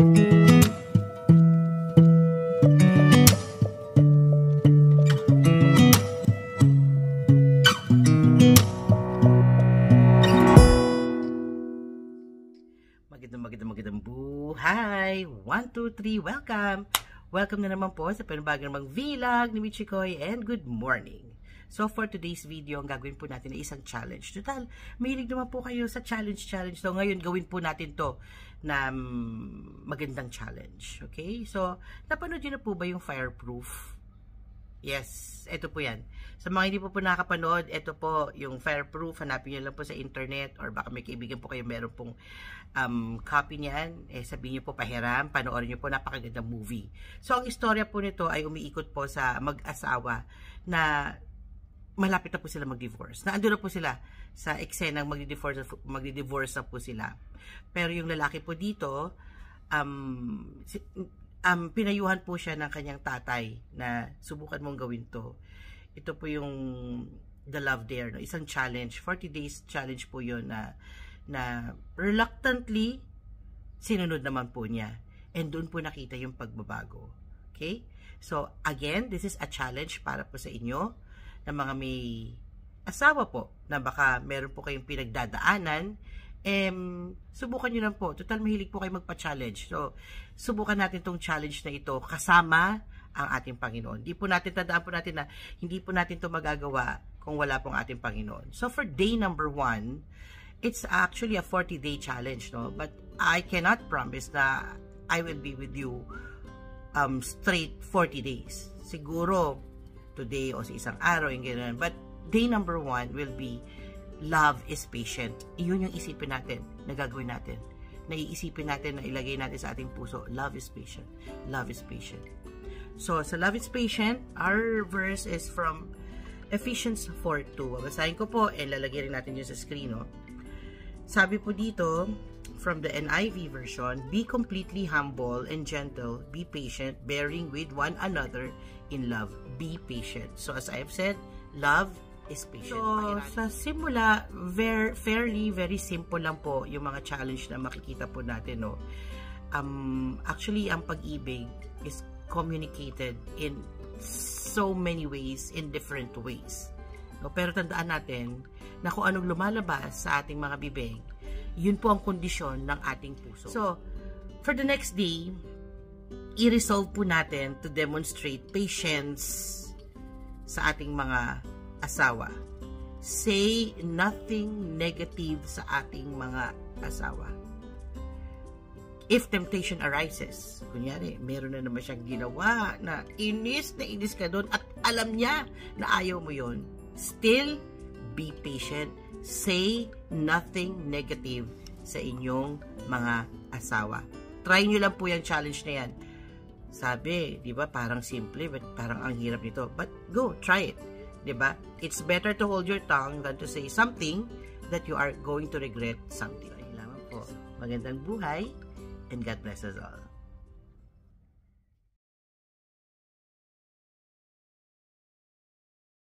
Magandang buhay! 1, 2, 3, welcome! Welcome na naman po sa panibagong namang vlog ni Michikoy and good morning! So for today's video, ang gagawin po natin ay isang challenge. Total, mahilig naman po kayo sa challenge. So ngayon, gawin po natin to na magandang challenge. Okay? So, napanood nyo na po ba yung fireproof? Yes, ito po yan. Sa mga hindi po nakapanood, ito po yung fireproof. Hanapin nyo lang po sa internet or baka may kaibigan po kayo meron pong copy niyan. Sabihin nyo po pahiram, panoorin nyo po, napakagandang movie. So, ang istorya po nito ay umiikot po sa mag-asawa na malapit na po sila mag-divorce. Naandun na po sila sa eksenang magdi-divorce na po sila. Pero yung lalaki po dito, pinayuhan po siya ng kanyang tatay na subukan mong gawin to. Ito po yung The Love Dare, no? Isang challenge, 40 days challenge po yun na reluctantly sinunod naman po niya. And doon po nakita yung pagbabago. Okay? So, again, this is a challenge para po sa inyo na mga may asawa po na baka meron po kayong pinagdadaanan. Subukan nyo lang po. Total, mahilig po kayo magpa-challenge. So, subukan natin tong challenge na ito kasama ang ating Panginoon. Tandaan po natin na hindi po natin to magagawa kung wala pong ating Panginoon. So, for day number 1, it's actually a 40-day challenge, no? But I cannot promise na I will be with you straight 40 days. Siguro, today o sa isang araw, yung gano'n. But day number 1 will be love is patient. Iyon yung isipin natin na gagawin natin. Naiisipin natin na ilagay natin sa ating puso. Love is patient. Love is patient. So, sa love is patient, our verse is from Ephesians 4:2. Babasahin ko po and lalagay rin natin yun sa screen. No? Sabi po dito, from the NIV version, be completely humble and gentle, be patient, bearing with one another in love. Be patient. So, as I have said, love is patient. So, sa simula, very simple lang po yung mga challenge na makikita po natin, no? Actually, ang pag-ibig is communicated in so many ways, in different ways. No? Pero tandaan natin na kung anong lumalabas sa ating mga bibig, yun po ang kondisyon ng ating puso. So, for the next day, i-resolve po natin to demonstrate patience sa ating mga asawa. Say nothing negative sa ating mga asawa. If temptation arises, kunyari, meron na naman siyang ginawa na inis ka doon at alam niya na ayaw mo yon, still be patient. Say nothing negative sa inyong mga asawa. Try nyo lang po yung challenge na yan. Sabi, di ba, parang simple, but parang ang hirap nito. But go, try it. Diba? It's better to hold your tongue than to say something that you are going to regret something. Kailangan po. Magandang buhay and God bless us all.